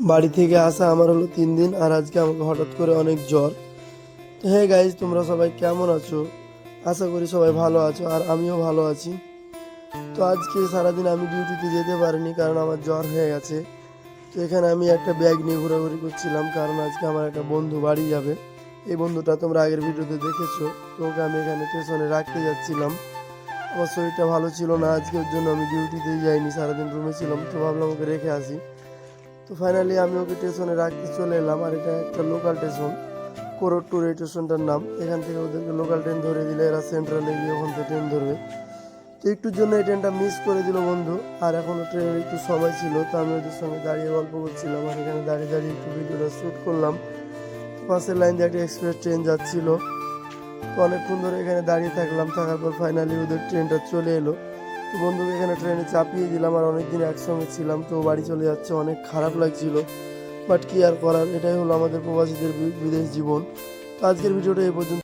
বাড়ি থেকে আসা আমার হলো 3 দিন, আর আজকে আমাকে হঠাৎ করে অনেক জ্বর। তো হ্যাঁ গাইজ, তোমরা সবাই কেমন আছো? আশা করি সবাই ভালো আছো, আর আমিও ভালো আছি। তো আজকে সারাদিন আমি ডিউটিতে যেতে পারিনি, কারণ আমার জ্বর হয়ে গেছে। তো এখানে আমি একটা ব্যাগ নিয়ে ঘোরাঘুরি করছিলাম, কারণ আজকে আমার একটা বন্ধু বাড়ি যাবে। এই বন্ধুটা তোমরা আগের ভিডিওতে দেখেছো। তো ওকে আমি এখানে স্টেশনে রাখতে যাচ্ছিলাম। আমার শরীরটা ভালো ছিল না আজকের জন্য, আমি ডিউটিতেই যাইনি, সারাদিন রুমে ছিলাম। তো ভাবলাম ওকে রেখে আসি। তো ফাইনালি আমি ওকে স্টেশনে রাখতে চলে এলাম, আর এটা একটা লোকাল স্টেশন, কোরট্টুর এই স্টেশনটার নাম। এখান থেকে ওদেরকে লোকাল ট্রেন ধরে দিলে এরা সেন্ট্রালে গিয়ে ওখান থেকে ট্রেন ধরবে। তো একটুর জন্য এই ট্রেনটা মিস করে দিল বন্ধু, আর এখনও ট্রেনের একটু সময় ছিল। তো আমি ওদের সঙ্গে দাঁড়িয়ে গল্প করছিলাম, আর এখানে দাঁড়িয়ে দাঁড়িয়ে একটু ভিডিওটা শ্যুট করলাম। তো পাশের লাইন দিয়ে একটা এক্সপ্রেস ট্রেন যাচ্ছিল। তো অনেকক্ষণ ধরে এখানে দাঁড়িয়ে থাকলাম, থাকার পর ফাইনালি ওদের ট্রেনটা চলে এলো। তো বন্ধুকে এখানে ট্রেনে চাপিয়ে দিলাম, আর অনেকদিন একসঙ্গে ছিলাম, তো বাড়ি চলে যাচ্ছে, অনেক খারাপ লাগছিল। বাট কি আর করার, এটাই হলো আমাদের প্রবাসীদের বিদেশ জীবন। তো আজকের ভিডিওটা এই পর্যন্ত।